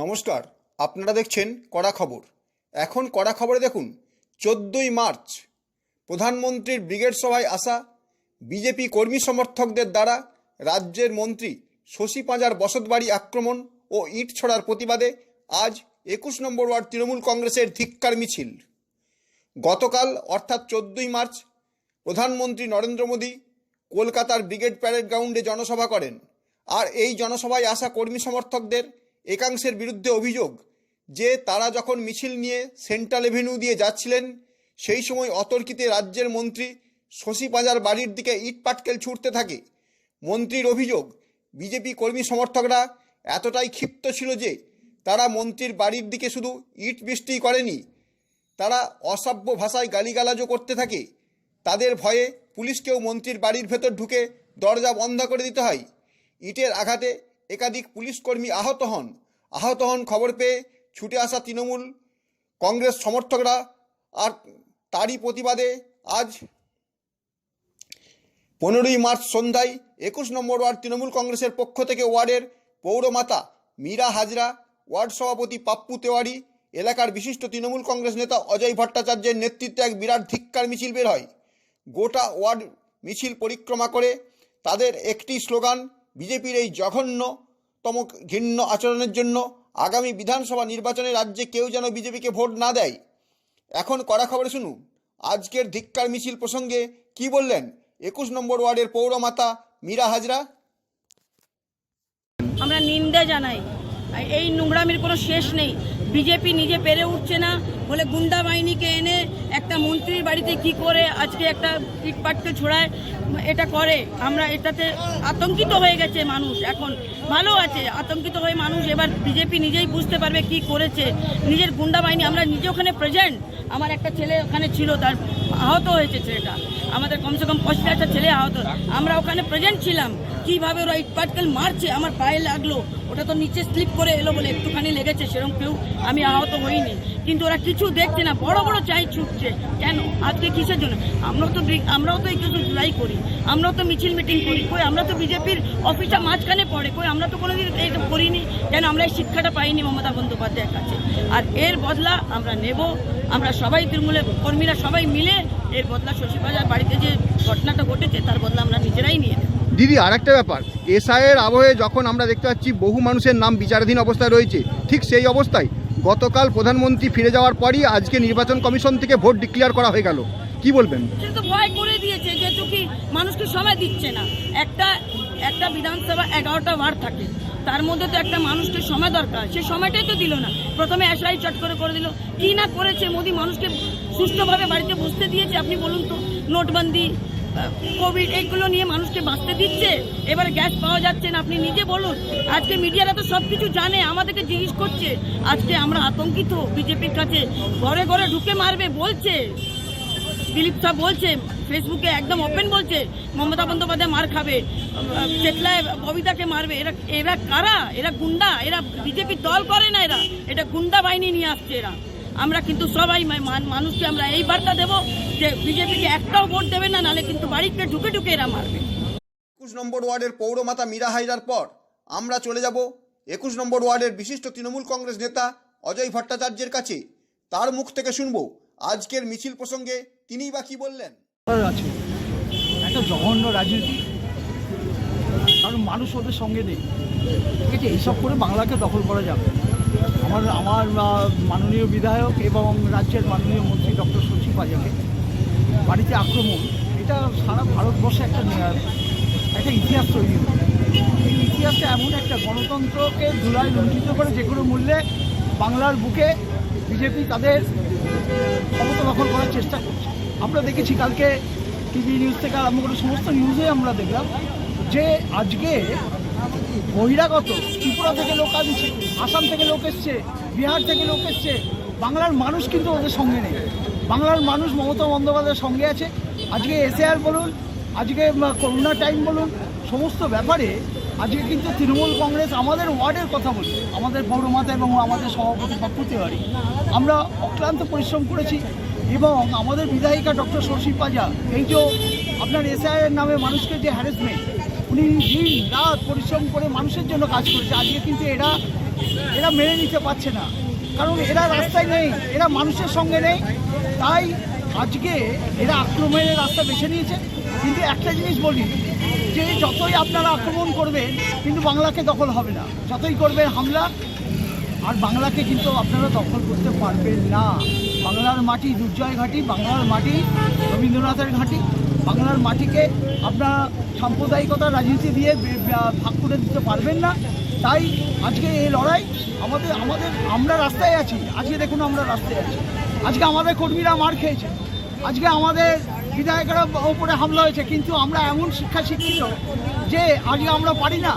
নমস্কার, আপনারা দেখছেন কড়া খবর। এখন কড়া খবরে দেখুন 14ই মার্চ প্রধানমন্ত্রীর ব্রিগেড সভায় আসা বিজেপি কর্মী সমর্থকদের দ্বারা রাজ্যের মন্ত্রী শশী পাঁজার বসতবাড়ি আক্রমণ ও ইট ছোড়ার প্রতিবাদে আজ 21 নম্বর ওয়ার্ড তৃণমূল কংগ্রেসের ধিক্কার মিছিল। গতকাল অর্থাৎ 14ই মার্চ প্রধানমন্ত্রী নরেন্দ্র মোদী কলকাতার ব্রিগেড প্যারেড গ্রাউন্ডে জনসভা করেন। আর এই জনসভায় আসা কর্মী সমর্থকদের একাংশের বিরুদ্ধে অভিযোগ যে তারা যখন মিছিল নিয়ে সেন্ট্রাল এভিনিউ দিয়ে যাচ্ছিলেন সেই সময় অতর্কিতে রাজ্যের মন্ত্রী শশী পাঁজার বাড়ির দিকে ইট পাটকেল ছুটতে থাকে। মন্ত্রীর অভিযোগ, বিজেপি কর্মী সমর্থকরা এতটাই ক্ষিপ্ত ছিল যে তারা মন্ত্রীর বাড়ির দিকে শুধু ইট বৃষ্টি করেনি, তারা অসভ্য ভাষায় গালিগালাজও করতে থাকে। তাদের ভয়ে পুলিশকেও মন্ত্রীর বাড়ির ভেতর ঢুকে দরজা বন্ধ করে দিতে হয়। ইটের আঘাতে একাধিক পুলিশকর্মী আহত হন। খবর পেয়ে ছুটে আসা তৃণমূল কংগ্রেস সমর্থকরা আর তারই প্রতিবাদে আজ 15ই মার্চ সন্ধ্যায় 21 নম্বর ওয়ার্ড তৃণমূল কংগ্রেসের পক্ষ থেকে ওয়ার্ডের পৌরমাতা মীরা হাজরা, ওয়ার্ড সভাপতি পাপ্পু তেওয়ারি, এলাকার বিশিষ্ট তৃণমূল কংগ্রেস নেতা অজয় ভট্টাচার্যের নেতৃত্বে এক বিরাট ধিক্কার মিছিল বের হয়। গোটা ওয়ার্ড মিছিল পরিক্রমা করে তাদের একটি স্লোগান, বিজেপির এই জঘন্যতম ঘৃণ্য আচরণের জন্য আগামী বিধানসভা নির্বাচনে রাজ্যে কেউ যেন বিজেপিকে ভোট না দেয়। এখন কড়া খবরে শুনুন আজকের ধিক্কার মিছিল প্রসঙ্গে কি বললেন 21 নম্বর ওয়ার্ডের পৌরমাতা মীরা হাজরা। আমরা নিন্দা জানাই, এই নোংরামির কোনো শেষ নেই। বিজেপি নিজে পেরে উঠছে না বলে গুন্ডা বাহিনীকে এনে একটা মন্ত্রীর বাড়িতে কি করে আজকে একটা ইটপাটকে ছোড়ায় এটা করে। আমরা এটাতে আতঙ্কিত হয়ে গেছে মানুষ, এখন ভালো আছে আতঙ্কিত হয়ে মানুষ। এবার বিজেপি নিজেই বুঝতে পারবে কি করেছে নিজের গুন্ডা বাহিনী। আমরা নিজে ওখানে প্রেজেন্ট, আমার একটা ছেলে ওখানে ছিল, তার আহত হয়েছে ছেলেটা, আমাদের কমসে কম 50টা ছেলে আহত, আমরা ওখানে প্রেজেন্ট ছিলাম। কীভাবে ওরা ইটপাটকেল মারছে আমার পায়ে লাগলো, ওটা তো নিচে স্লিপ করে এলো বলে একটুখানি লেগেছে, সেরকম কেউ আমি আহত হইনি। কিন্তু ওরা কিছু দেখছে না, বড় বড় চাই ছুটছে কেন আজকে কিসের জন্য? আমরাও তো এই কিছু জুলাই করি, আমরাও তো মিছিল মিটিং করি, কই আমরা তো বিজেপির অফিসটা মাঝখানে পড়ে, কই আমরা তো কোনোদিন এইটা করিনি কেন? আমরা এই শিক্ষাটা পাইনি মমতা বন্দ্যোপাধ্যায়ের কাছে, আর এর বদলা আমরা নেব। আমরা সবাই তৃণমূলের কর্মীরা সবাই মিলে এর বদলা শশী পাঁজার বাড়িতে যে ঘটনাটা ঘটেছে তার বদলা আমরা নিজেরাই নিয়ে নেব। দিদি, আরেকটা ব্যাপার, এসআইয়ের আবহে যখন আমরা দেখতে পাচ্ছি বহু মানুষের নাম বিচারাধীন অবস্থায় রয়েছে, ঠিক সেই অবস্থায় গতকাল প্রধানমন্ত্রী ফিরে যাওয়ার পরই আজকে নির্বাচন কমিশন থেকে ভোট ডিক্লেয়ার করা হয়ে গেল, কি বলবেন? সে তো ভয় করে দিয়েছে, যেহেতু কি মানুষকে সময় দিচ্ছে না। একটা বিধানসভা 11টা ওয়ার্ড থাকে, তার মধ্যে তো একটা মানুষকে সময় দরকার, সে সময়টাই তো দিল না। প্রথমে এসআই চট করে দিল, কি না করেছে মোদী? মানুষকে সুষ্ঠুভাবে বাড়িতে বসতে দিয়েছে? আপনি বলুন তো, নোটবন্দি, কোভিড, এইগুলো নিয়ে মানুষকে বাঁচতে দিচ্ছে? এবারে গ্যাস পাওয়া যাচ্ছে না, আপনি নিজে বলুন। আজকে মিডিয়ারা তো সব কিছু জানে, আমাদেরকে জিজ্ঞেস করছে। আজকে আমরা আতঙ্কিত বিজেপির কাছে, ঘরে ঘরে ঢুকে মারবে বলছে। দিলীপ সাহ বলছে ফেসবুকে, একদম ওপেন বলছে মমতা বন্দ্যোপাধ্যায় মার খাবে, চেতলায় কবিতাকে মারবে। এরা কারা? এরা গুন্ডা, এরা বিজেপি দল করে না, এটা গুন্ডা বাহিনী নিয়ে আসছে এরা। আমরা কিন্তু সবাই মানুষকে আমরা এই বার্তা দেবো যে বিজেপিকে একটাও ভোট দেবে না, নাহলে কিন্তু বাড়িতে ঢুকে ঢুকে এরা মারবে। 21 নম্বর ওয়ার্ডের পৌরমাতা মীরা হাজরার পর আমরা চলে যাব 21 নম্বর ওয়ার্ডের বিশিষ্ট তৃণমূল কংগ্রেস নেতা অজয় ভট্টাচার্যের কাছে। তার মুখ থেকে শুনবো আজকের মিছিল প্রসঙ্গে তিনিই বা কি বললেন। আছে একটা জঘন্য রাজনীতি, কারণ মানুষ ওদের সঙ্গে নেই, ঠিক আছে? এইসব করে বাংলাকে দখল করা যাবে। আমার মাননীয় বিধায়ক এবং রাজ্যের মাননীয় মন্ত্রী ডক্টর শশী পাঁজাকে বাড়িতে আক্রমণ, এটা সারা ভারতবর্ষে একটা ইতিহাস তৈরি হয়েছে। এই ইতিহাসে এমন একটা গণতন্ত্রকে ধুলায় লুণ্ঠিত করে যে কোনো মূল্যে বাংলার বুকে বিজেপি তাদের ক্ষমতা দখল করার চেষ্টা করছে। আমরা দেখেছি কালকে টিভি নিউজ থেকে আরম্ভ করে সমস্ত নিউজে আমরা দেখলাম যে আজকে বহিরাগত ত্রিপুরা থেকে লোক আসছে, আসাম থেকে লোক এসছে, বিহার থেকে লোক এসছে। বাংলার মানুষ কিন্তু ওদের সঙ্গে নেই। বাংলার মানুষ মমতা বন্দ্যোপাধ্যায়ের সঙ্গে আছে। আজকে এসআইআর বলুন, আজকে করোনা টাইম বলুন, সমস্ত ব্যাপারে আজকে কিন্তু তৃণমূল কংগ্রেস আমাদের ওয়ার্ডের কথা বলি, আমাদের পৌরমাতা এবং আমাদের সভাপতি পাপ্পু তেওয়ারি, আমরা অক্লান্ত পরিশ্রম করেছি। এবং আমাদের বিধায়িকা ডক্টর শশী পাঁজা, এই যে আপনার এসআইয়ের নামে মানুষকে যে হ্যারাসমেন্ট, উনি দিন রাত পরিশ্রম করে মানুষের জন্য কাজ করেছে। আজকে কিন্তু এরা মেনে নিতে পারছে না, কারণ এরা রাস্তায় নেই, এরা মানুষের সঙ্গে নেই। তাই আজকে এরা আক্রমণের রাস্তা বেছে নিয়েছে। কিন্তু একটা জিনিস বলি, যে যতই আপনারা আক্রমণ করবেন কিন্তু বাংলাকে দখল হবে না, যতই করবেন হামলা, আর বাংলাকে কিন্তু আপনারা দখল করতে পারবেন না। বাংলার মাটি দুর্জয় ঘাঁটি, বাংলার মাটি রবীন্দ্রনাথের ঘাঁটি। বাংলার মাটিকে আপনারা সাম্প্রদায়িকতার রাজনীতি দিয়ে ভাগ করে দিতে পারবেন না। তাই আজকে এই লড়াই আমরা রাস্তায় আছি। আজকে দেখুন আমরা রাস্তায় আছি। আজকে আমাদের কর্মীরা মার খেয়েছে, আজকে আমাদের বিধায়কেরা ওপরে হামলা হয়েছে, কিন্তু আমরা এমন শিক্ষা শিক্ষিত যে আজকে আমরা পারি না।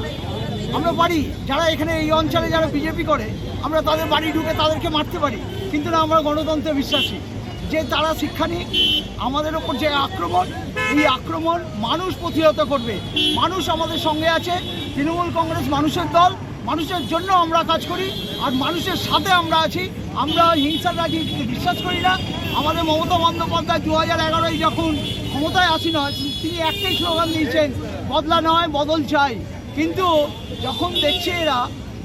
আমরা পারি, যারা এখানে এই অঞ্চলে যারা বিজেপি করে, আমরা তাদের বাড়ি ঢুকে তাদেরকে মারতে পারি, কিন্তু না, আমরা গণতন্ত্রে বিশ্বাসী। যে তারা শিক্ষা নিক, আমাদের ওপর যে আক্রমণ, এই আক্রমণ মানুষ প্রতিহত করবে। মানুষ আমাদের সঙ্গে আছে। তৃণমূল কংগ্রেস মানুষের দল, মানুষের জন্য আমরা কাজ করি, আর মানুষের সাথে আমরা আছি। আমরা হিংসার রাজনীতিতে বিশ্বাস করি না। আমাদের মমতা বন্দ্যোপাধ্যায় 2011-য় যখন ক্ষমতায় আসীন হয়, তিনি একটাই স্লোগান দিয়েছেন, বদলা নয় বদল চাই। কিন্তু যখন দেখছে এরা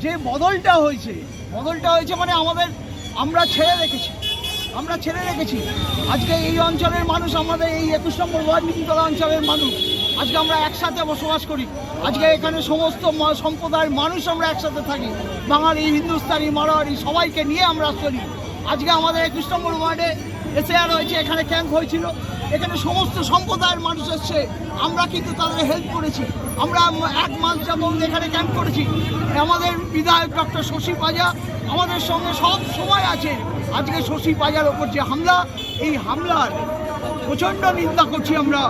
যে বদলটা হয়েছে মানে আমরা ছেড়ে রেখেছি। আজকে এই অঞ্চলের মানুষ, আমাদের এই 21 নম্বর ওয়ার্ড নিমতলা অঞ্চলের মানুষ, আজকে আমরা একসাথে বসবাস করি। আজকে এখানে সমস্ত সম্প্রদায়ের মানুষ আমরা একসাথে থাকি। বাঙালি, হিন্দুস্তানি, মারোয়ারি সবাইকে নিয়ে আমরা চলি। আজকে আমাদের 21 নম্বর ওয়ার্ডে এসআর হয়েছে, এখানে ক্যাম্প হয়েছিল, এখানে সমস্ত সম্প্রদায়ের মানুষ এসছে। আমরা কিন্তু তাদের হেল্প করেছি। আমরা 1 মাস যাবত এখানে ক্যাম্প করেছি। আমাদের বিধায়ক ডক্টর শশী পাজা আমাদের সঙ্গে সব সময় আছে। আজকে শশী পাজার ওপর যে হামলা, এই হামলার প্রচণ্ড নিন্দা করছি আমরা,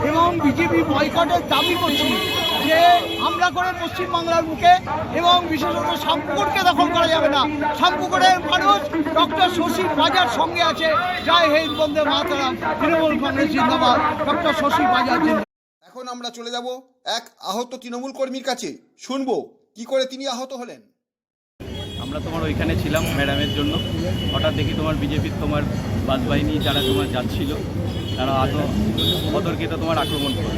এবং বিজেপি বয়কটের দাবি করছি। যে হামলা করে পশ্চিমবাংলার বুকে, এবং বিশেষত শামপুকুরকে দখল করা যাবে না। শামপুকুরের মানুষ ডক্টর শশী পাজার সঙ্গে আছে। জয় হিন্দ, বন্দে মাতরম, তৃণমূল কংগ্রেস জিন্দাবাদ, ডক্টর শশী পাজার জিন্দাবাদ। এখন আমরা চলে যাব এক আহত তৃণমূল কর্মীর কাছে, শুনবো কি করে তিনি আহত হলেন। আমরা তোমার ওইখানে ছিলাম ম্যাডামের জন্য। হঠাৎ দেখি তোমার বিজেপির তোমার বাসবাহিনী যারা তোমার যাচ্ছিল, তারা অতর্কিত তোমার আক্রমণ করে।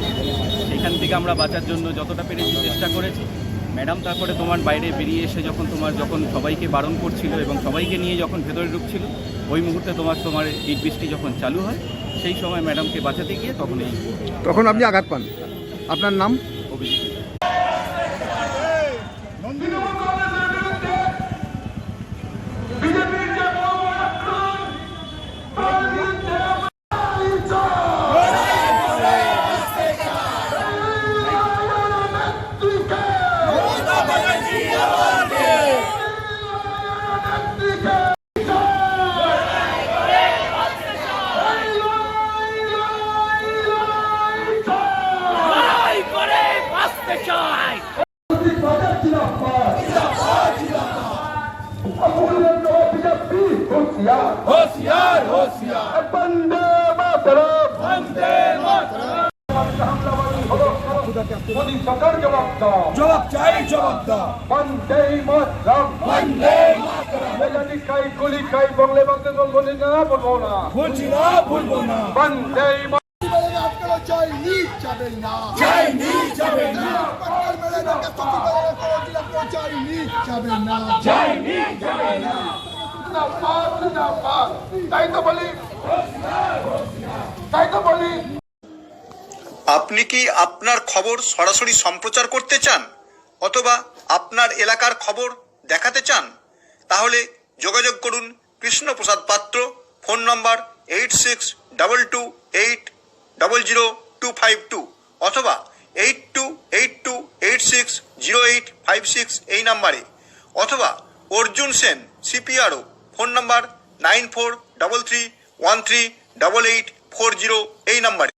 সেখান থেকে আমরা বাঁচার জন্য যতটা পেরেছি চেষ্টা করেছি। ম্যাডাম তারপরে তোমার বাইরে বেরিয়ে এসে যখন সবাইকে বারণ করছিল এবং সবাইকে নিয়ে যখন ভেতরে ঢুকছিল, ওই মুহূর্তে তোমার ইট বৃষ্টি যখন চালু হয়, সেই সময় ম্যাডামকে বাঁচাতে গিয়ে তখন আপনি আঘাত পান। আপনার নাম? অভিজিৎ। होशियार होशियार वंदे मातरम वंदे मातरम। मोदी सरकार जवाब दाও वंदे मातरम वंदे मातरम। জানি কাই গুলি কাই বাংলা বাংলা বলবো না ভুলবো না वंदे আপনারা চাইনি যাবেন না চাইনি যাবেন না তাই তো বলি। আপনি কি আপনার খবর সরাসরি সম্প্রচার করতে চান অথবা আপনার এলাকার খবর দেখাতে চান? তাহলে যোগাযোগ করুন কৃষ্ণপ্রসাদ পাত্র, ফোন নম্বর 8622800252 অথবা 8282860856 এই নাম্বারে, অথবা অর্জুন সেন CPRO, ফোন নম্বর 9433138840 এই নাম্বারে।